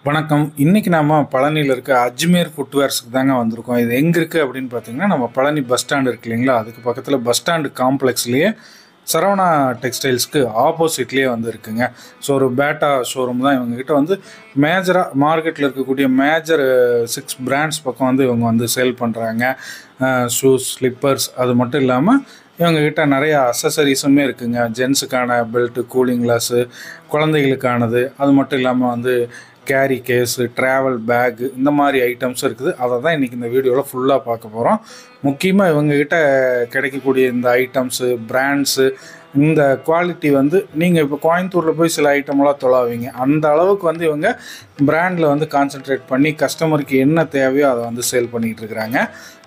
வணக்கம். இன்னைக்கு நாம பழனியில இருக்க அஜ்மீர் ஃபுட்வேர்ஸ்க்கு தாங்க வந்திருக்கோம். இது எங்க இருக்கு அப்படின்னு பார்த்தீங்கன்னா, நம்ம பழனி பஸ் ஸ்டாண்ட் இருக்கு இல்லைங்களா? அதுக்கு பக்கத்துல பஸ் ஸ்டாண்ட் காம்ப்ளெக்ஸ்லயே சரவணா டெக்ஸ்டைல்ஸ்க்கு ஆப்போசிட்லயே வந்து இருக்குங்க. ஸோ ஒரு பேட்டா ஷோரூம் தான். இவங்ககிட்ட வந்து மேஜரா மார்க்கெட்டில் இருக்கக்கூடிய மேஜர் 6 பிராண்ட்ஸ் பக்கம் வந்து இவங்க வந்து சேல் பண்ணுறாங்க. ஷூஸ், ஸ்லிப்பர்ஸ் அது மட்டும் இல்லாமல் இவங்ககிட்ட நிறைய அக்சசரிஸுமே இருக்குங்க. ஜென்ஸுக்கான பெல்ட்டு, கூலிங் கிளாஸு, குழந்தைகளுக்கானது, அது மட்டும் இல்லாமல் வந்து கேரி கேஸு, ட்ராவல் பேக்கு, இந்த மாதிரி ஐட்டம்ஸும் இருக்குது. அதை தான் இன்றைக்கி இந்த வீடியோவில் ஃபுல்லாக பார்க்க போகிறோம். முக்கியமாக இவங்ககிட்ட கிடைக்கக்கூடிய இந்த ஐட்டம்ஸு, பிராண்ட்ஸு, இந்த குவாலிட்டி வந்து நீங்கள் இப்போ கோயம்புத்தூரில் போய் சில ஐட்டமெல்லாம் தொலாவீங்க. அந்த அளவுக்கு வந்து இவங்க பிராண்டில் வந்து கான்சென்ட்ரேட் பண்ணி கஸ்டமருக்கு என்ன தேவையோ அதை வந்து சேல் பண்ணிகிட்டு இருக்கிறாங்க.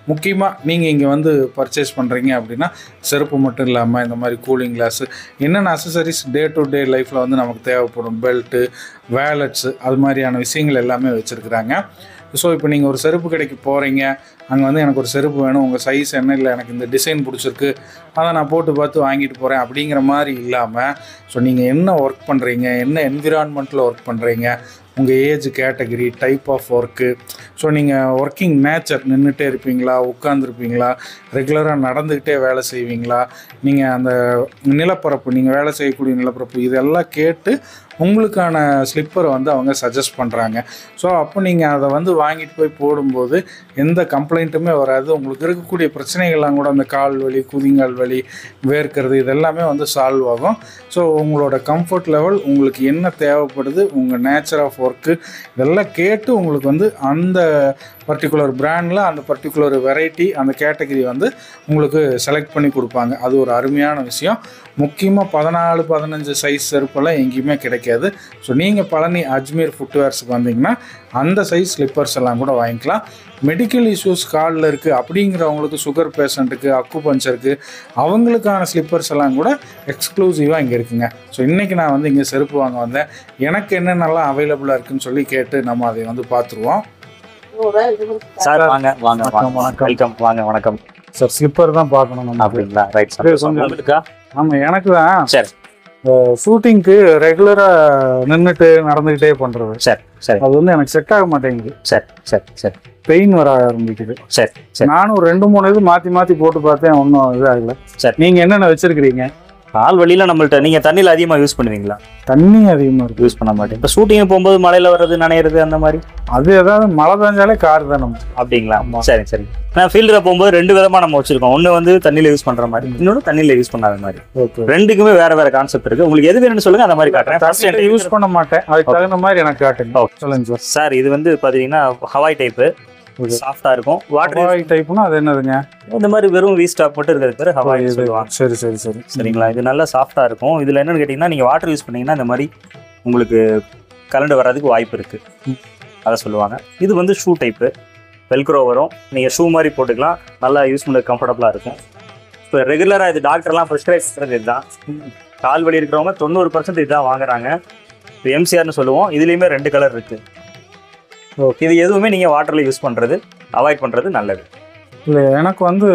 முக்கியமாக நீங்கள் இங்கே வந்து பர்ச்சேஸ் பண்ணுறீங்க அப்படின்னா செருப்பு மட்டும் இல்லாமல் இந்த மாதிரி கூலிங் கிளாஸு, என்னென்ன அக்சசரிஸ் டே டு டே லைஃப்பில் வந்து நமக்கு தேவைப்படும், பெல்ட்டு, வேலட்ஸு, அது மாதிரியான விஷயங்கள் எல்லாமே வச்சுருக்குறாங்க. ஸோ இப்போ நீங்கள் ஒரு செருப்பு கடைக்கு போகிறீங்க, அங்கே வந்து எனக்கு ஒரு செருப்பு வேணும், உங்கள் சைஸ் என்ன, இல்லை எனக்கு இந்த டிசைன் பிடிச்சிருக்கு, அதை நான் போட்டு பார்த்து வாங்கிட்டு போகிறேன் அப்படிங்கிற மாதிரி இல்லாமல், ஸோ நீங்கள் என்ன ஒர்க் பண்ணுறீங்க, என்ன என்விரான்மெண்ட்டில் ஒர்க் பண்ணுறீங்க, உங்கள் age category, type of work, so நீங்கள் ஒர்க்கிங் நேச்சர், நின்றுட்டே இருப்பீங்களா, உட்காந்துருப்பீங்களா, ரெகுலராக நடந்துக்கிட்டே வேலை செய்வீங்களா, நீங்கள் அந்த நிலப்பரப்பு, நீங்கள் வேலை செய்யக்கூடிய நிலப்பரப்பு, இதெல்லாம் கேட்டு உங்களுக்கான ஸ்லிப்பரை வந்து அவங்க சஜஸ்ட் பண்ணுறாங்க. ஸோ அப்போ நீங்கள் அதை வந்து வாங்கிட்டு போய் போடும்போது எந்த கம்ப்ளைண்ட்டுமே வராது. உங்களுக்கு இருக்கக்கூடிய பிரச்சனைகள்லாம் கூட அந்த கால் வலி, குதிங்கால் வலி, வேர்க்கிறது, இதெல்லாமே வந்து சால்வ் ஆகும். ஸோ உங்களோட கம்ஃபர்ட் லெவல், உங்களுக்கு என்ன தேவைப்படுது, உங்கள் நேச்சர் ஆஃப் ஒர்க்கு, இதெல்லாம் கேட்டு உங்களுக்கு வந்து அந்த பர்டிகுலர் பிராண்டில் அந்த பர்டிகுலர் வெரைட்டி, அந்த கேட்டகரி வந்து உங்களுக்கு செலக்ட் பண்ணி கொடுப்பாங்க. அது ஒரு அருமையான விஷயம். முக்கியமாக 14, 15 சைஸ் செருப்பெல்லாம் எங்கேயுமே கிடைக்காது. ஸோ நீங்கள் பழனி அஜ்மீர் ஃபுட்வேர்ஸுக்கு வந்தீங்கன்னா அந்த சைஸ் ஸ்லிப்பர்ஸ் எல்லாம் கூட வாங்கிக்கலாம். மெடிக்கல் இஷ்யூஸ் காலில் இருக்குது அப்படிங்கிறவங்களுக்கு, சுகர் பேஷண்ட்டுக்கு, அக்குபஞ்சருக்கு, அவங்களுக்கான ஸ்லிப்பர்ஸ் எல்லாம் கூட எக்ஸ்க்ளூசிவாக இங்கே இருக்குங்க. ஸோ இன்றைக்கி நான் வந்து இங்கே செருப்பு வாங்க வந்தேன். எனக்கு என்னென்னலாம் அவைலபிளாக இருக்குதுன்னு சொல்லி கேட்டு நம்ம அதை வந்து பார்த்துருவோம். சார் வாங்க வாங்க வெல்கம். வாங்க வணக்கம் சார். ஸ்லிப்பர் தான் பார்க்கணும் நம்ம. அப்படிங்களா? Right sir. உங்களுக்கா? ஆமாம், எனக்கு தான். சரி. ஷூட்டிங்க்கு ரெகுலராக நின்றுட்டு நடந்துக்கிட்டே பண்ணுறது. சரி சரி. அது வந்து எனக்கு செட் ஆக மாட்டேங்குது. சரி சரி சரி. பெயின் வர ஆரம்பிக்குது. சரி சரி. நானும் 2-3 இது மாற்றி போட்டு பார்த்தேன், ஒன்றும் இதாகல. சரி. நீங்கள் என்னென்ன வச்சுருக்கிறீங்க? கால் வழியில் நம்மள்ட்ட நீங்கள் தண்ணியில் அதிகமாக யூஸ் பண்ணுவீங்களா? தண்ணி அதிகமாக இருக்குது. யூஸ் பண்ண மாட்டேன். இப்போ ஷூட்டிங் போகும்போது மழையில் வர்றது, நனையிறது, அந்த மாதிரி அது ஏதாவது மழை பெஞ்சாலே கார் தான் நம்ம. அப்படிங்களா? சரி சரி. நான் ஃபீல்டில் போகும்போது 2 விதமாக நம்ம வச்சிருக்கோம். ஒன்று வந்து தண்ணியில் யூஸ் பண்ணுற மாதிரி, இன்னொன்று தண்ணியில் யூஸ் பண்ணாத மாதிரி. ஓகே. ரெண்டுக்குமே வேற கான்செப்ட் இருக்குது. உங்களுக்கு எது வேணும்னு சொல்லுங்கள், அந்த மாதிரி காட்டுறேன். யூஸ் பண்ண மாட்டேன், அதுக்கு தகுந்த மாதிரி எனக்கு காட்டுங்க. சொல்லுங்க சார். சார், இது வந்து பார்த்தீங்கன்னா ஹவாய் டைப்பு, சாஃப்டா இருக்கும். வாட்டர் டைப்னா அது என்னதுங்க? இந்த மாதிரி வெறும் வி ஸ்டாப் மட்டும் இருக்கிறது பேர் ஹவாய் சொல்லுவாங்க. சரி சரி சரி. சரிங்களா? இது நல்லா சாஃப்டா இருக்கும். இதுல என்னன்னு கேட்டீங்கன்னா, நீங்க வாட்டர் யூஸ் பண்ணீங்கன்னா இந்த மாதிரி உங்களுக்கு கலண்டு வர்றதுக்கு வாய்ப்பு இருக்கு, அதை சொல்லுவாங்க. இது வந்து ஷூ டைப்பு, வெல்க்ரோ வரும். நீங்க ஷூ மாதிரி போட்டுக்கலாம், நல்லா யூஸ் பண்ண கம்ஃபர்டபுளா இருக்கும். இப்போ ரெகுலரா இது டாக்டர்லாம் ப்ரிஸ்கிரைப் பண்ணுறது இதுதான். கால் வலி இருக்கிறவங்க 90% இதுதான் வாங்குறாங்க. இப்போ எம்சிஆர்னு சொல்லுவோம். இதுலேயுமே 2 கலர் இருக்கு. ஓகே. இது எதுவுமே நீங்கள் வாட்டரில் யூஸ் பண்ணுறது அவாய்ட் பண்ணுறது நல்லது. இல்லை, எனக்கு வந்து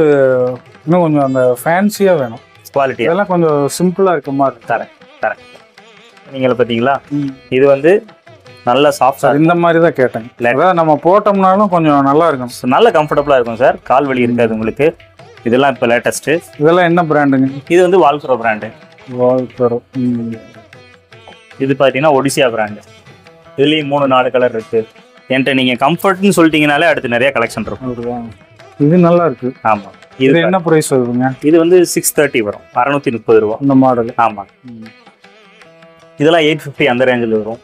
இன்னும் கொஞ்சம் அந்த ஃபேன்சியாக வேணும். குவாலிட்டி இதெல்லாம் கொஞ்சம் சிம்பிளாக இருக்க மாதிரி. தரேன். நீங்கள பார்த்தீங்களா? இது வந்து நல்ல சாஃப்டாக, இந்த மாதிரி தான் கேட்டேன். அதாவது நம்ம போட்டோம்னாலும் கொஞ்சம் நல்லா இருக்கும், நல்ல கம்ஃபர்டபுளாக இருக்கும் சார். கால் வலி இருக்காது உங்களுக்கு. இதெல்லாம் இப்போ லேட்டஸ்ட்டு. இதெல்லாம் என்ன பிராண்டுங்க? இது வந்து வால்க்ரோ பிராண்டு. வால்க்ரோ. இது பார்த்தீங்கன்னா ஒடிசியா பிராண்டு. இதுலேயும் 3-4 கலர் இருக்குது. என்கிட்ட நீங்கள் கம்ஃபர்ட்னு சொல்லிட்டீங்கனாலே அடுத்து நிறைய கலெக்ஷன் இருக்கும். இது நல்லா இருக்கு. ஆமாம். இது என்ன ப்ரைஸ் வருதுங்க? இது வந்து 630 வரும், 630 ரூபா இந்த மாடல். ஆமாம். இதெல்லாம் 850 அந்த ரேஞ்சில் வரும்.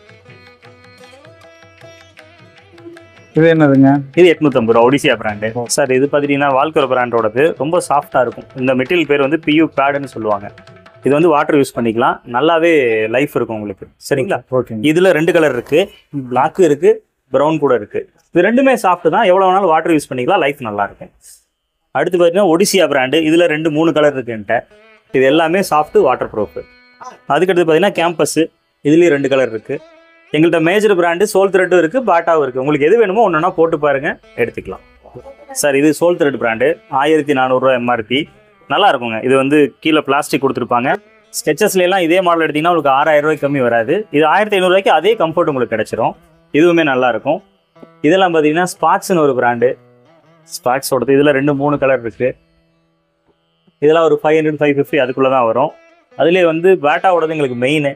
இது என்னதுங்க? இது 850 ரூபா, ஒடிசியா பிராண்டு. சார், இது பார்த்தீங்கன்னா வால்க்ரோ பிராண்டோடது. ரொம்ப சாஃப்டாக இருக்கும். இந்த மெட்டீரியல் பேர் வந்து பியூ பேடுன்னு சொல்லுவாங்க. இது வந்து வாட்டர் யூஸ் பண்ணிக்கலாம், நல்லாவே லைஃப் இருக்கும் உங்களுக்கு. சரிங்களா? ஓகே. இதில் 2 கலர் இருக்குது, பிளாக்கு இருக்குது, ப்ரௌன் கூட இருக்குது. இது ரெண்டுமே சாஃப்ட் தான், எவ்வளோ வேணாலும் வாட்டர் யூஸ் பண்ணிக்கலாம், லைஃப் நல்லா இருக்கும். அடுத்து பார்த்தீங்கன்னா ஒடிசியா பிராண்டு. இதில் 2-3 கலர் இருக்குன்ட்ட. இது எல்லாமே சாஃப்ட்டு, வாட்டர் ப்ரூஃப். அதுக்கடுத்து பார்த்தீங்கன்னா கேம்பஸ். இதுலேயும் 2 கலர் இருக்குது. எங்கள்கிட்ட மேஜர் பிராண்டு சோல் த்ரெட்டும் இருக்குது, பாட்டாவும் இருக்குது. உங்களுக்கு எது வேணுமோ ஒன்றுனா போட்டு பாருங்கள், எடுத்துக்கலாம். சார், இது சோல் த்ரெட் பிராண்டு, 1400 ரூபா எம்ஆர்பி. நல்லா இருக்குங்க. இது வந்து கீழே பிளாஸ்டிக் கொடுத்துருப்பாங்க. ஸ்கெச்சஸ்லாம் இதே மாடல் எடுத்தீங்கன்னா உங்களுக்கு 6000 ரூபாய்க்கு கம்மி வராது. இது 1500 ரூபாய்க்கு அதே கம்ஃபர்ட் உங்களுக்கு கிடைச்சிரும். இதுவுமே நல்லாயிருக்கும். இதெல்லாம் பார்த்தீங்கன்னா ஸ்பாட்ஸ்னு ஒரு பிராண்டு. ஸ்பாட்ஸோடது இதில் 2-3 கலர் இருக்குது. இதெல்லாம் ஒரு 500-550 அதுக்குள்ளே தான் வரும். அதுலேயே வந்து பேட்டாவோடது எங்களுக்கு மெயின்.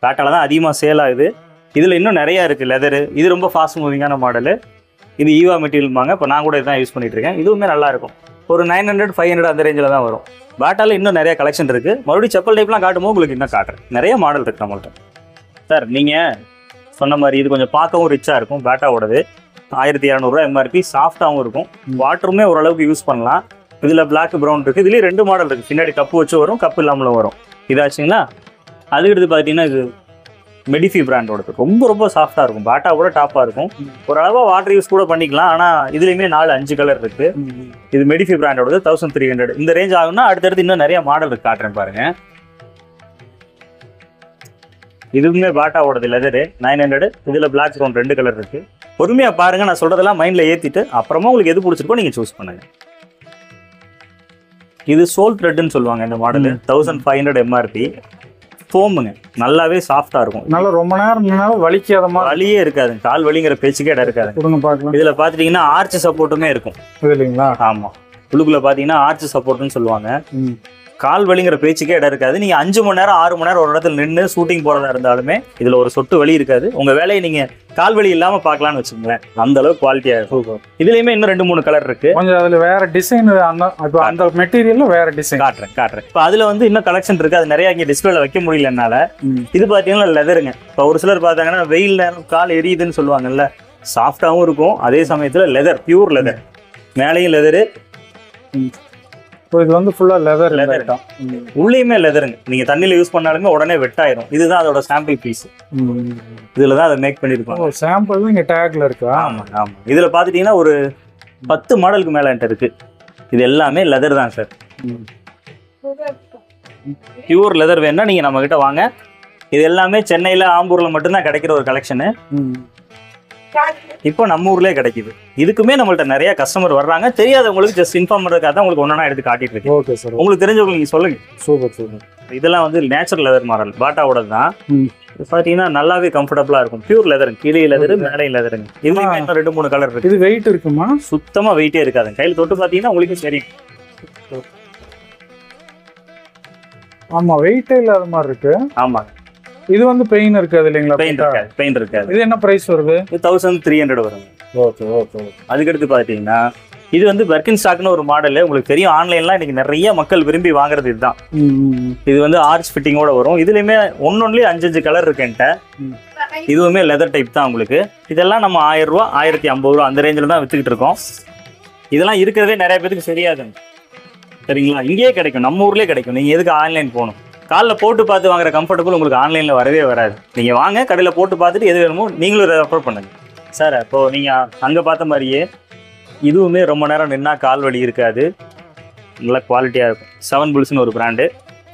பேட்டாவில் தான் அதிகமாக சேல் ஆகுது. இதில் இன்னும் நிறையா இருக்குது. லெதரு இது ரொம்ப ஃபாஸ்ட் மூவிங்கான மாடலு. இது ஈவா மெட்டீரியல்பாங்க. இப்போ நான் கூட இதுதான் யூஸ் பண்ணிகிட்ருக்கேன். இதுவுமே நல்லாயிருக்கும். ஒரு 900-500 அந்த ரேஞ்சில் தான் வரும். பேட்டாவில் இன்னும் நிறைய கலெக்ஷன் இருக்குது. மறுபடியும் செப்பல் டைப்லாம் காட்டும்போது உங்களுக்கு இன்னும் காட்டுறேன். நிறைய மாடல் இருக்குது நம்மள்ட்ட. சார் நீங்கள் சொன்ன மாதிரி இது கொஞ்சம் பார்க்கவும் ரிச்சாக இருக்கும். பேட்டாவோடது 1200 எம்ஆர்பி. சாஃப்டாகவும் இருக்கும். வாட்டருமே ஓரளவுக்கு யூஸ் பண்ணலாம். இதில் பிளாக் ப்ரௌன் இருக்குது. இதுலேயே 2 மாடல் இருக்குது. பின்னாடி கப்பு வச்சு வரும், கப்பு இல்லாமலும் வரும். இதாச்சுங்களா. அதுக்கடுத்து பார்த்தீங்கன்னா இது மெடிஃபி பிராண்டோடது. ரொம்ப சாஃப்டாக இருக்கும். பேட்டாவோட டாப்பாக இருக்கும். ஓரளவாக வாட்டர் யூஸ் கூட பண்ணிக்கலாம். ஆனால் இதுலேயுமே 4-5 கலர் இருக்குது. இது மெடிஃபி பிராண்டோடது 1300. இந்த ரேஞ்ச் ஆகும்னா அடுத்தடுத்து இன்னும் நிறைய மாடல் இருக்கு. காட்டுறேன் பாருங்கள். இதுவுமே பேட்டாவோடது லெதரு 900. இதில் பிளாக் ப்ரௌன் 2 கலர் இருக்குது. பொறுமையாக பாருங்கள். நான் சொல்கிறதெல்லாம் மைண்டில் ஏற்றிட்டு அப்புறமா உங்களுக்கு எது பிடிச்சிருக்கோ நீங்கள் சூஸ் பண்ணுங்கள். இது சோல் த்ரெட்னு சொல்லுவாங்க. இந்த மாடலு 1500 எம்ஆர்பி. ஃபோமுங்க. நல்லாவே சாஃப்டாக இருக்கும். நல்லா ரொம்ப நேரம் நின்னாலும் வலிக்காத மாதிரி. வலியே இருக்காது. கால் வலிங்கிற பேச்சுக்கே இடம் இருக்காது. இதில் பார்த்துட்டிங்கன்னா ஆர்ச் சப்போர்ட்டுமே இருக்கும். இல்லைங்களா? ஆமாம். உள்ளுக்குள்ளே பார்த்தீங்கன்னா ஆர்ச் சப்போர்ட்டுன்னு சொல்லுவாங்க. கால் வலிங்கிற பேச்சுக்கே இடம் இருக்காது. நீங்கள் 5 மணி நேரம் 6 மணி நேரம் ஒரு இடத்துல நின்று ஷூட்டிங் போகிறதா இருந்தாலுமே இதில் ஒரு சொட்டு வலி இருக்காது. உங்கள் வேலையை நீங்கள் கால் வலி இல்லாமல் பார்க்கலான்னு வச்சுக்கோங்களேன். அந்த அளவுக்கு குவாலிட்டியாக இருக்கும். இதுலேயுமே இன்னும் 2-3 கலர் இருக்குது. கொஞ்சம் அதில் வேறு டிசைன், அந்த மெட்டீரியலில் வேறு டிசைன் காட்டுறேன். இப்போ அதில் வந்து இன்னும் கலெக்ஷன் இருக்குது. அது நிறையா இங்கே டிஸ்பிளேல வைக்க முடியல என்னால். இது பார்த்தீங்கன்னா லெதருங்க. இப்போ ஒரு சிலர் பார்த்தாங்கன்னா வெயில் நேரம் கால் எரியுதுன்னு சொல்லுவாங்கல்ல. சாஃப்டாகவும் இருக்கும். அதே சமயத்தில் லெதர், பியூர் லெதர். மேலேயும் லெதரு. இது வந்து ஃபுல்லாக லெதர் தான். உள்ளேயுமே லெதருங்க. நீங்கள் தண்ணியில் யூஸ் பண்ணாலுமே உடனே வெட்டாயிரும். இதுதான் அதோட சாம்பிள் பீஸ். இதில் தான் அதை மேக் பண்ணியிருப்பாங்க. சாம்பிள் இங்கே டேக்ல இருக்கா? ஆமாம். இதில் பார்த்துட்டிங்கன்னா ஒரு 10 மாடலுக்கு மேலே என்கிட்ட இருக்குது. இது எல்லாமே லெதர் தான் சார். பியூர் லெதர் வேணும்னா நீங்கள் நம்மக்கிட்ட வாங்க. இது எல்லாமே சென்னையில், ஆம்பூரில் மட்டும்தான் கிடைக்கிற ஒரு கலெக்ஷனு. இப்போ நம்ம ஊர்லேயே கிடைக்குது. இதுக்குமே நம்மள்ட்ட நிறைய கஸ்டமர் வர்றாங்க. தெரியாதவங்களுக்கு ஜஸ்ட் இன்ஃபார்ம் பண்ணுறதுக்காக தான் உங்களுக்கு ஒன்றா எடுத்து காட்டிட்டு இருக்கு. Okay sir. உங்களுக்கு தெரிஞ்சவங்களுக்கு நீங்கள் சொல்லுங்க. சூப்பர். இதெல்லாம் வந்து நேச்சுரல் லெதர் மாடல். பாட்டாவோட தான். பார்த்தீங்கன்னா நல்லாவே கம்ஃபர்டபுளாக இருக்கும். Pure leather. கீழே லெதரு, மேலே லெதருங்க. இதுலேயுமே 2-3 கலர் இருக்கு. இது வெயிட் இருக்குமா? சுத்தமாக வெயிட்டே இருக்காது. கையில் தொட்டு பார்த்தீங்கன்னா உங்களுக்கு சரி. ஆமாம், வெயிட்டே இல்லாத மாதிரி இருக்கு. ஆமாம். இது வந்து பெயின் இருக்காது இல்லைங்களா? பெயின் இருக்காது. இது என்ன பிரைஸ் வருது? 1300 வரும். ஓகே. அதுக்கடுத்து பார்த்தீங்கன்னா இது வந்து பர்கின் ஸ்டாக்னு ஒரு மாடல். உங்களுக்கு தெரியும், ஆன்லைன்லாம் இன்னைக்கு நிறைய மக்கள் விரும்பி வாங்குறது இதுதான். இது வந்து ஆர்ச் ஃபிட்டிங்கோட வரும். இதுலேயுமே ஒன்னொன்னுலேயே 5 கலர் இருக்கு என்கிட்ட. இதுவுமே லெதர் டைப் தான் உங்களுக்கு. இதெல்லாம் நம்ம 1000 ரூபா 1050 ரூபா அந்த ரேஞ்சில் தான் விற்றுக்கிட்டு இருக்கோம். இதெல்லாம் இருக்கிறதே நிறைய பேருக்கு தெரியாதுங்க. சரிங்களா? இங்கேயே கிடைக்கும், நம்ம ஊர்லேயே கிடைக்கும். நீங்கள் எதுக்கு ஆன்லைன் போகணும்? காலில் போட்டு பார்த்து வாங்குற கம்ஃபர்டபுள் உங்களுக்கு ஆன்லைனில் வரவே வராது. நீங்கள் வாங்க, கடையில் போட்டு பார்த்துட்டு எது வேணுமோ நீங்களும் ரெஃபர் பண்ணுங்கள் சார். இப்போது நீங்கள் அங்கே பார்த்த மாதிரியே இதுவுமே ரொம்ப நேரம் நின்னா கால் வலி இருக்காது. நல்லா குவாலிட்டியாக இருக்கும். 7 புல்ஸ்னு ஒரு பிராண்டு.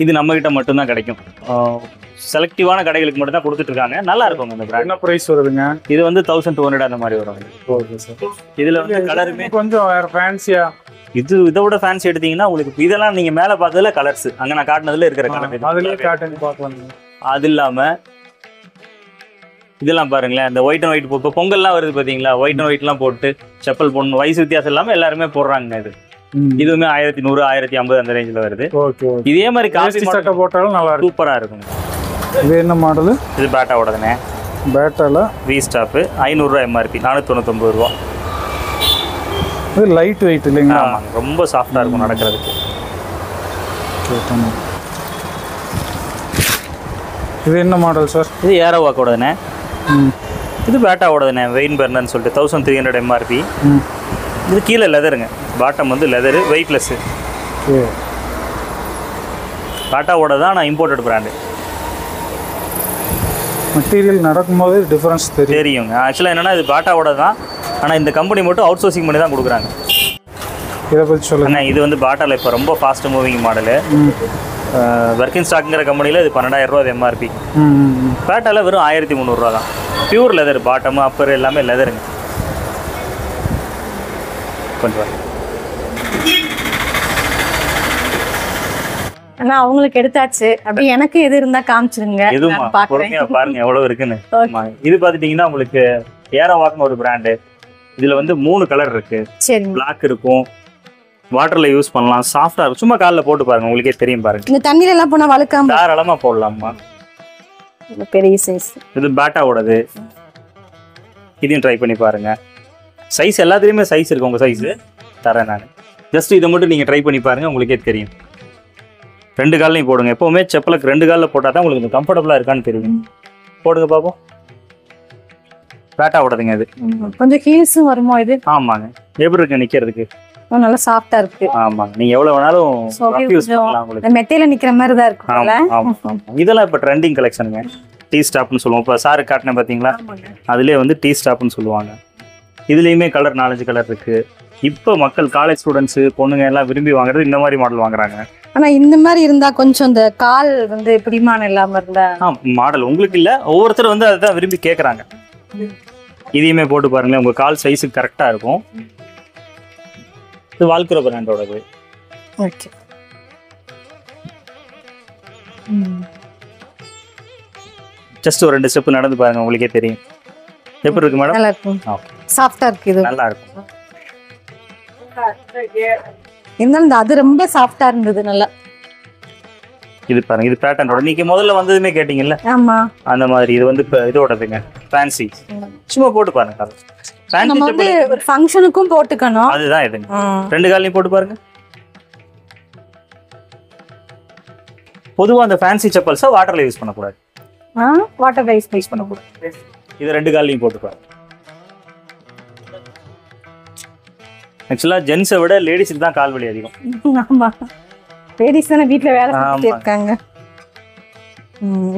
இது நம்மகிட்ட மட்டும்தான் கிடைக்கும். செலக்டிவான கடைகளுக்கு மட்டும் தான் கொடுத்துட்ருக்காங்க. நல்லா இருக்கும் இந்த பிராண்ட். என்ன ப்ரைஸ் வருதுங்க? இது வந்து 1200 அந்த மாதிரி வரும். Okay sir. இதில் வந்து கலருமே கொஞ்சம் வேறு ஃபேன்சியாக. இதை விட ஃபேன்சி எடுத்தீங்கன்னா உங்களுக்கு இதெல்லாம் நீங்கள் மேலே பார்த்ததுல கலர்ஸ் அங்கே நான் காட்டினதுல இருக்கிற கலர் அதுலேயே காட்டன் பார்க்கலாம். அது இல்லாமல் இதெல்லாம் பாருங்களேன். இந்த ஒயிட் அண்ட் ஒயிட் இப்போ பொங்கல்லாம் வருது பார்த்தீங்களா? ஒயிட் அண்ட் ஒயிட்லாம் போட்டு செப்பல் போடணும். வயசு வித்தியாசம் இல்லாமல் எல்லாருமே போடுறாங்க. இது இதுவுமே 1100 1050 அந்த ரேஞ்சில் வருது. ஓகே. இதே மாதிரி காஸ்ட் சட்டை போட்டாலும் நல்லா இருக்கும். சூப்பராக இருக்கும். இது என்ன மாடலு? இது பேட்டாவோடதுண்ணே. பேட்டாவில் வி ஸ்டாப்பு 500 ரூபா எம்ஆர்பி 499 ரூபா. இது லைட் வெயிட் இல்லைங்களா? ஆமாங்க. ரொம்ப சாஃப்டாக இருக்கும் நடக்கிறதுக்கு. இது என்ன மாடல் சார்? இது ஏரோவாக்கோடதுண்ணே. இது பேட்டாவோடதுண்ணே. வெயின் பர்னர்னு சொல்லிட்டு 1300 எம்ஆர்பி. இது கீழே லெதருங்க. பாட்டம் வந்து லெதரு, வெயிட்லெஸ்ஸு. பேட்டாவோட தான். நான் இம்போர்ட்டட் பிராண்டு. மெட்டீரியல் நடக்கும்போது டிஃப்ரென்ஸ் தெரியுங்க. ஆக்சுவலாக என்னென்னா இது பாட்டாவோட தான். ஆனால் இந்த கம்பெனி மட்டும் அவுட் சோர்சிங் பண்ணி தான் கொடுக்குறாங்க. இதை பற்றி சொல்லுங்கள். இது வந்து பாட்டாவில் இப்போ ரொம்ப ஃபாஸ்ட் மூவிங் மாடலு. பர்கின் ஸ்டாக்ங்கிற கம்பெனியில் இது 12,000 ரூபா எம்ஆர்பி. பேட்டாவில் வெறும் 1300 ரூபா தான். Pure leather. பாட்டமு அப்பர் எல்லாமே லெதருங்க. கொஞ்சம் ஆனா அவங்களுக்கு எடுத்தாச்சு. அப்படி எனக்கு எது இருந்தா காமிச்சிருங்க. எதுவும் பொறுமையா பாருங்க எவ்வளவு இருக்குன்னு. இது பாத்துட்டீங்கன்னா உங்களுக்கு ஏரோவாக்னு ஒரு பிராண்டு. இதுல வந்து 3 கலர் இருக்கு. சரி. பிளாக் இருக்கும், வாட்டர்ல யூஸ் பண்ணலாம், சாஃப்டா இருக்கும். சும்மா கால்ல போட்டு பாருங்க, உங்களுக்கே தெரியும் பாருங்க. இந்த தண்ணில எல்லாம் போனா வழுக்காம தாராளமா போடலாமா. பெரிய சைஸ். இது பேட்டாவோடது. இதையும் ட்ரை பண்ணி பாருங்க. சைஸ் எல்லாத்துலயுமே சைஸ் இருக்கு. உங்க சைஸ் தரேன் நான். ஜஸ்ட் இதை மட்டும் நீங்க ட்ரை பண்ணி பாருங்க, உங்களுக்கே தெரியும். 2 கால்லையும் போடுங்க. எப்பவுமே செப்பலுக்கு 2 காலில் போட்டால் தான் உங்களுக்கு கம்ஃபர்டபுளா இருக்கான்னு தெரியும். போடுங்க பாப்போம். பேட்டா ஓடுதுங்க இது. கொஞ்சம் ஹீல்ஸும் வருமோ இது? ஆமாங்க. எப்படி இருக்கு நிக்கிறதுக்கு? நல்லா சாஃப்டா இருக்கு. ஆமாங்க. நீங்க எவ்வளவு வேணாலும் யூஸ் பண்ணலாம். உங்களுக்கு மெத்தையில நிக்கிற மாதிரி தான் இருக்கும். இதெல்லாம் இப்ப ட்ரெண்டிங் கலெக்ஷனுங்க. டீ ஸ்டாப்னு சொல்லுவோம். இப்போ சாரு காட்டின பாத்தீங்களா, அதுலயே வந்து டீ ஸ்டாப்னு சொல்லுவாங்க. இதுலயுமே கலர் 4-5 கலர் இருக்கு. இப்போ மக்கள் காலேஜ் ஸ்டூடெண்ட்ஸ் பொண்ணுங்க எல்லாம் விரும்பி வாங்குறது இந்த மாதிரி மாடல் வாங்குறாங்க. ஆனா இந்த மாதிரி இருந்தா கொஞ்சம் இந்த கால் வந்து பிடிமானம் இல்லாம இருந்தா மாடல் உங்களுக்கு இல்ல, ஒவ்வொருத்தர் வந்து அதுதான் விரும்பி கேக்குறாங்க. இதையுமே போட்டு பாருங்களேன், உங்க கால் சைஸுக்கு கரெக்டா இருக்கும். இது வால்க்ரோ பிராண்டோடது. ஓகே. ஜஸ்ட் ஒரு 2 ஸ்டெப் நடந்து பாருங்க, உங்களுக்கே தெரியும். எப்படி இருக்கு மேடம்? நல்லா இருக்கும். சாஃப்டா இருக்கு. இது நல்லா இருக்கும். இருந்தாலும் அது ரொம்ப சாஃப்டா இருந்தது. நல்லா இது பாருங்க. இது பேட்டர்னோட நீங்க முதல்ல வந்ததுமே கேட்டீங்கல்ல, ஆமா அந்த மாதிரி. இது வந்து இதோடதுங்க, ஃபேன்சி. சும்மா போட்டு பாருங்க. நம்ம வந்து ஒரு ஃபங்க்ஷனுக்கும் போட்டுக்கணும். அதுதான் இதுங்க. 2 காலையும் போட்டு பாருங்க. பொதுவா அந்த ஃபேன்சி செப்பல்ஸை வாட்டர்ல யூஸ் பண்ணக்கூடாது. வாட்டர் யூஸ் பண்ணக்கூடாது. இது 2 காலையும் போட்டு பாருங்க. ஆக்சுவலா ஜென்ஸை விட லேடிஸுக்கு தான் கால் வலி அதிகம். ஆமா, லேடிஸ் தானே வீட்டில் வேலை செஞ்சுட்டு இருக்காங்க.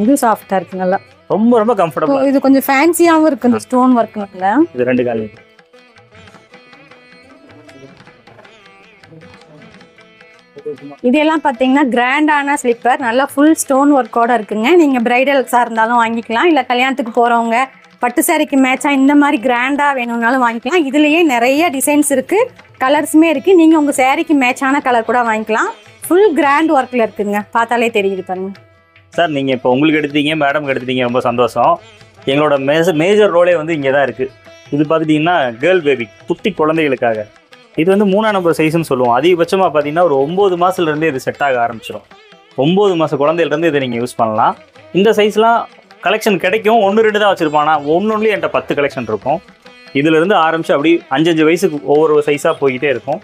இது சாஃப்டா இருக்கு. நல்லா ரொம்ப ரொம்ப கம்ஃபர்டபுள். இது கொஞ்சம் ஃபேன்சியாவும் இருக்கு. இந்த ஸ்டோன் ஒர்க்ல இது 2 காலையும். இதெல்லாம் பார்த்தீங்கன்னா கிராண்டான ஸ்லிப்பர், நல்லா ஃபுல் ஸ்டோன் ஒர்க்கோட இருக்குங்க. நீங்கள் பிரைடல்ஸாக இருந்தாலும் வாங்கிக்கலாம், இல்லை கல்யாணத்துக்கு போகிறவங்க பட்டு சாரிக்கு மேட்சாக இந்த மாதிரி கிராண்டாக வேணும்னாலும் வாங்கிக்கலாம். இதுலேயே நிறைய டிசைன்ஸ் இருக்குது, கலர்ஸுமே இருக்குது. நீங்கள் உங்கள் சாரிக்கு மேட்சான கலர் கூட வாங்கிக்கலாம். ஃபுல் கிராண்ட் ஒர்க்கில் இருக்குங்க, பார்த்தாலே தெரியுது பாருங்க. சார் நீங்கள் இப்போ உங்களுக்கு எடுத்தீங்க, மேடம்க்கு எடுத்துட்டீங்க, ரொம்ப சந்தோஷம். எங்களோட மேஜர் ரோலே வந்து இங்கே தான் இருக்குது. இது பார்த்துட்டிங்கன்னா கேர்ள் பேபி, குட்டி குழந்தைகளுக்காக. இது வந்து 3ஆம் நம்பர் சைஸ்ன்னு சொல்லுவோம். அதிகபட்சமாக பார்த்தீங்கன்னா ஒரு 9 மாதத்துலேருந்தே இது செட் ஆக ஆரம்பிச்சிடும். 9 மாத குழந்தையிலேருந்து இதை நீங்கள் யூஸ் பண்ணலாம். இந்த சைஸ்லாம் கலெக்ஷன் கிடைக்கும். 1-2 தான் வச்சுருப்பானா, ஒன்றுலேயும் என்கிட்ட 10 கலெக்ஷன் இருக்கும். இதிலிருந்து ஆரம்பித்து அப்படி 5-5 வயசுக்கு ஒவ்வொரு சைஸாக போய்கிட்டே இருக்கும்.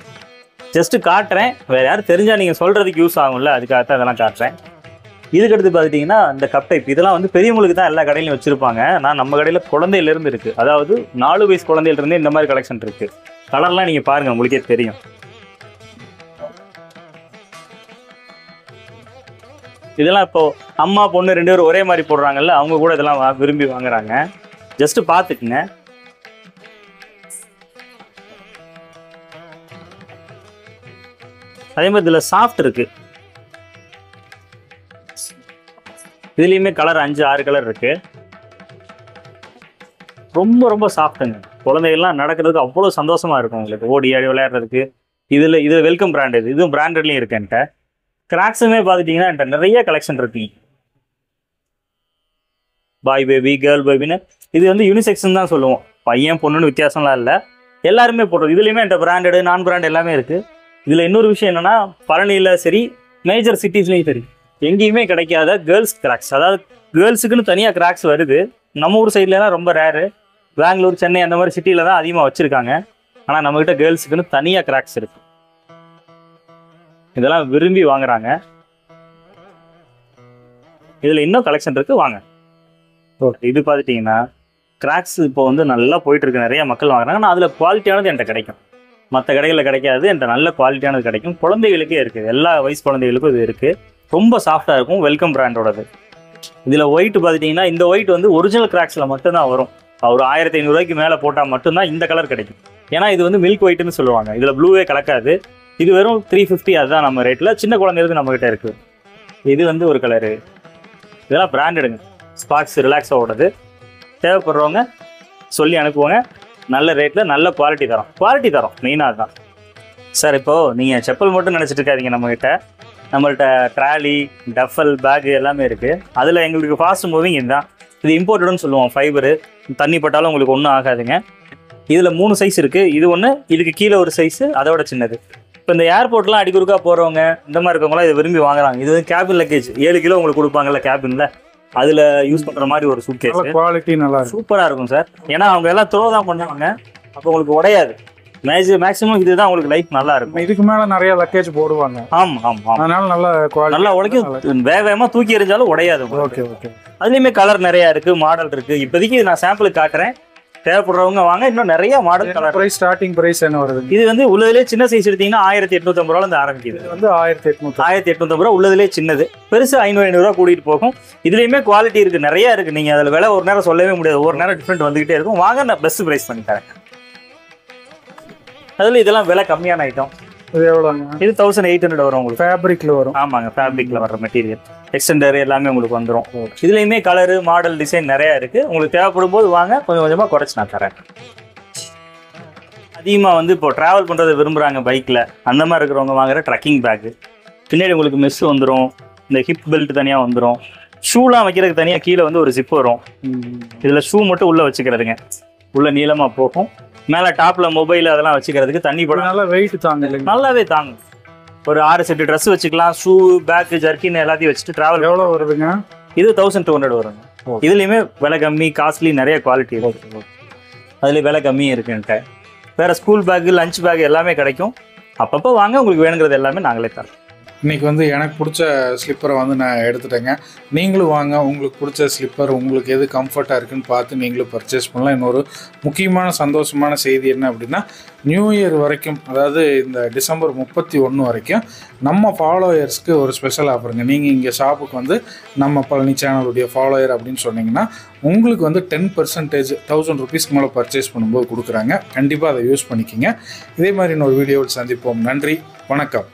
ஜஸ்ட்டு காட்டுறேன், வேறு யாரும் தெரிஞ்சால் நீங்கள் சொல்கிறதுக்கு யூஸ் ஆகும்ல, அதுக்காகத்தான் இதெல்லாம் காட்டுறேன். இதுக்கடுத்து பார்த்துட்டிங்கன்னா இந்த கப் டைப், இதெல்லாம் வந்து பெரியவங்களுக்கு தான் எல்லா கடையிலையும் வச்சுருப்பாங்க. நான் நம்ம கடையில் குழந்தையிலேருந்து இருக்குது. அதாவது 4 வயசு குழந்தையிலேருந்து இந்த மாதிரி கலெக்ஷன் இருக்குது. கலர்லாம் நீங்கள் பாருங்கள், உங்களுக்கே தெரியும். இதெல்லாம் இப்போ அம்மா பொண்ணு 2 பேரும் ஒரே மாதிரி போடுறாங்கல்ல, அவங்க கூட இதெல்லாம் விரும்பி வாங்குறாங்க. ஜஸ்ட் பார்த்துக்குங்க. அதே மாதிரி இதில் சாஃப்ட் இருக்கு. இதுலேயுமே கலர் 5-6 கலர் இருக்கு. ரொம்ப ரொம்ப சாஃப்ட்டுங்க. குழந்தைகள்லாம் நடக்கிறதுக்கு அவ்வளோ சந்தோஷமா இருக்கும். உங்களுக்கு ஓடி ஆடி விளையாடுறதுக்கு. இதில் வெல்கம் பிராண்ட். இதுவும் பிராண்டட்லையும் இருக்கு என்கிட்ட. கிராக்ஸுமே பார்த்துட்டிங்கன்னா என்கிட்ட நிறைய கலெக்ஷன் இருக்கு. பாய் பேபி, கேர்ள் பேபின்னு இது வந்து யூனிசெக்ஸ்ன்னு தான் சொல்லுவோம். பையன் பொண்ணுன்னு வித்தியாசம்லாம் இல்லை, எல்லாருமே போடுறது. இதுலேயுமே என்கிட்ட பிராண்டடு, நான் பிராண்ட் எல்லாமே இருக்குது. இதில் இன்னொரு விஷயம் என்னென்னா, பழனியில் சரி, மேஜர் சிட்டிஸ்லேயும் சரி, எங்கேயுமே கிடைக்காத கேர்ள்ஸ் கிராக்ஸ். அதாவது கேர்ள்ஸுக்குன்னு தனியாக கிராக்ஸ் வருது. நம்ம ஊர் சைட்லலாம் ரொம்ப ரேரு. பெங்களூர், சென்னை அந்த மாதிரி சிட்டியில் தான் அதிகமாக வச்சுருக்காங்க. ஆனால் நம்மக்கிட்ட கேர்ள்ஸுக்குன்னு தனியாக கிராக்ஸ் இருக்குது. இதெல்லாம் விரும்பி வாங்குறாங்க. இதில் இன்னும் கலெக்ஷன் இருக்குது, வாங்க. ஓகே, இது பார்த்துட்டிங்கன்னா கிராக்ஸ் இப்போ வந்து நல்லா போயிட்டுருக்கு. நிறைய மக்கள் வாங்குறாங்க. ஆனால் அதில் குவாலிட்டியானது என்கிட்ட கிடைக்கும். மற்ற கடைகளில் கிடைக்காது, என்கிட்ட நல்ல குவாலிட்டியானது கிடைக்கும். குழந்தைகளுக்கே இருக்குது, எல்லா வயசு குழந்தைகளுக்கும் இது இருக்குது. ரொம்ப சாஃப்டாக இருக்கும். வெல்கம் பிராண்டோடது. இதில் ஒயிட் பார்த்துட்டிங்கன்னா இந்த ஒயிட் வந்து ஒரிஜினல் கிராக்ஸில் மட்டும்தான் வரும். ஒரு 1500 ரூபாய்க்கு மேலே போட்டால் மட்டும்தான் இந்த கலர் கிடைக்கும். ஏன்னா இது வந்து மில்க் ஒயிட்னு சொல்லுவாங்க. இதில் ப்ளூவே கலக்காது. இது வெறும் 350, அதுதான் நம்ம ரேட்டில். சின்ன குழந்தைகளுக்கு நம்மகிட்ட இருக்குது. இது வந்து ஒரு கலரு. இதெல்லாம் பிராண்டடுங்க. ஸ்பார்க்ஸ் ரிலாக்ஸோடது. தேவைப்படுறவங்க சொல்லி அனுப்புவாங்க. நல்ல ரேட்டில் நல்ல குவாலிட்டி தரோம். மெயினாக அதுதான் சார். இப்போது நீங்கள் செப்பல் மட்டும் நினச்சிட்டு இருக்காதீங்க. நம்மகிட்ட நம்மள்ட்ட ட்ராலி, டஃபல், பேக் எல்லாமே இருக்குது. அதில் எங்களுக்கு ஃபாஸ்ட் மூவிங் இதுதான். இது இம்போர்ட்டட்னு சொல்லுவோம். ஃபைபரு, தண்ணி பட்டாலும் உங்களுக்கு ஒன்றும் ஆகாதுங்க. இதில் 3 சைஸ் இருக்குது. இது ஒன்று, இதுக்கு கீழே ஒரு சைஸு, அதோட சின்னது. இப்போ இந்த ஏர்போர்ட்லாம் அடிக்குறுக்கா போகிறவங்க இந்த மாதிரி இருக்கவங்களாம் இதை விரும்பி வாங்குறாங்க. இது வந்து கேபின் லக்கேஜ் 7 கிலோ உங்களுக்கு கொடுப்பாங்கல்ல கேபினில், அதில் யூஸ் பண்ணுற மாதிரி ஒரு சூட்கேஸ். குவாலிட்டி நல்லா சூப்பராக இருக்கும் சார். ஏன்னா அவங்க எல்லாம் த்ரோ தான் பண்ணுவாங்க, அப்போ உங்களுக்கு உடையாது. மேக்ஸிமம் இதுதான் உங்களுக்கு லைஃப் நல்லா இருக்கும். இதுக்கு மேலே நிறைய லக்கேஜ் போடுவாங்க. ஆமாம், அதனால நல்லா குவாலிட்டி, நல்லா உடைக்கும். வேகமாக தூக்கி எறிஞ்சாலும் உடையாது. Okay okay. அதுலேயுமே கலர் நிறையா இருக்குது, மாடல் இருக்குது. இப்போதைக்கு நான் சாம்பிளுக்கு காட்டுறேன், தேவைப்படுறவங்க வாங்க. இன்னும் நிறைய model colour. Price, starting price என்ன வருது? இது வந்து உள்ளதுலேயே சின்ன சைஸ் எடுத்தீங்கன்னா 1850 ரூபாயிலிருந்து ஆரம்பிக்குது. இது வந்து 1850 ரூபா உள்ளதுலேயே சின்னது. பெருசு 500 ரூபா கூட்டிகிட்டு போகும். இதுலேயுமே குவாலிட்டி இருக்குது, நிறையா இருக்குது. நீங்கள் அதில் விலை ஒரு நேரம் சொல்லவே முடியாது, ஒரு நேரம் டிஃப்ரெண்ட் வந்துகிட்டே இருக்கும். வாங்க, நான் பெஸ்ட் ப்ரைஸ் பண்ணி தரேன். அதில் இதெல்லாம் விலை கம்மியான ஐட்டம். இது எவ்வளோங்க? இது 1800 வரும் உங்களுக்கு. ஃபேப்ரிக்கில் வரும். ஆமாங்க, ஃபேப்ரிக்கில் வர்ற மெட்டீரியல். எக்ஸ்டெண்டர் எல்லாமே உங்களுக்கு வந்துடும். இதுலேயுமே கலரு, மாடல், டிசைன் நிறையா இருக்குது. உங்களுக்கு தேவைப்படும் போது வாங்க, கொஞ்சம் கொஞ்சமாக குறைச்சி நான் தரேன். அதிகமாக வந்து இப்போ ட்ராவல் பண்ணுறதை விரும்புகிறாங்க பைக்கில், அந்த மாதிரி இருக்கிறவங்க வாங்குற ட்ரக்கிங் பேக்கு. பின்னாடி உங்களுக்கு மெஸ் வந்துடும், இந்த ஹிப் பெல்ட் தனியாக வந்துடும். ஷூலாம் வைக்கிறதுக்கு தனியாக கீழே வந்து ஒரு ஜிப் வரும். இதில் ஷூ மட்டும் உள்ளே வச்சுக்கிறதுங்க, உள்ள நீளமாக போகும். மேலே டாப்பில் மொபைல் அதெல்லாம் வச்சுக்கிறதுக்கு தண்ணி படம். நல்லா வெயிட் தாங்க, நல்லாவே தாங்கும். ஒரு 6 செட்டு ட்ரெஸ் வச்சுக்கலாம். ஷூ, பேக்கு, ஜர்க்கின் எல்லாத்தையும் வச்சுட்டு ட்ராவல். எவ்வளோ வருதுங்க? இது 1200 வருங்க. இதுலேயுமே விலை கம்மி, காஸ்ட்லி, நிறைய குவாலிட்டி இருக்குது. அதுலேயே விலை கம்மியும் இருக்குன்ட்டு. வேறு ஸ்கூல் பேக்கு, லஞ்ச் பேக் எல்லாமே கிடைக்கும். அப்பப்போ வாங்க, உங்களுக்கு வேணுங்கிறது எல்லாமே நாங்களே தரோம். இன்றைக்கி வந்து எனக்கு பிடிச்ச ஸ்லிப்பரை வந்து நான் எடுத்துட்டேங்க. நீங்களும் வாங்க, உங்களுக்கு பிடிச்ச ஸ்லிப்பர் உங்களுக்கு எது கம்ஃபர்ட்டாக இருக்குன்னு பார்த்து நீங்களும் பர்ச்சேஸ் பண்ணலாம். இன்னொரு முக்கியமான சந்தோஷமான செய்தி என்ன அப்படின்னா, நியூ இயர் வரைக்கும், அதாவது இந்த டிசம்பர் 31 வரைக்கும் நம்ம ஃபாலோயர்ஸ்க்கு ஒரு ஸ்பெஷல் ஆஃபருங்க. நீங்கள் இங்கே ஷாப்புக்கு வந்து நம்ம பழனி சேனலுடைய ஃபாலோயர் அப்படின்னு சொன்னீங்கன்னா உங்களுக்கு வந்து 10% 1000 ருபீஸ்க்கு மேலே பர்ச்சேஸ் பண்ணும்போது கொடுக்குறாங்க. கண்டிப்பாக அதை யூஸ் பண்ணிக்கிங்க. இதே மாதிரி இன்னொரு வீடியோவில் சந்திப்போம். நன்றி, வணக்கம்.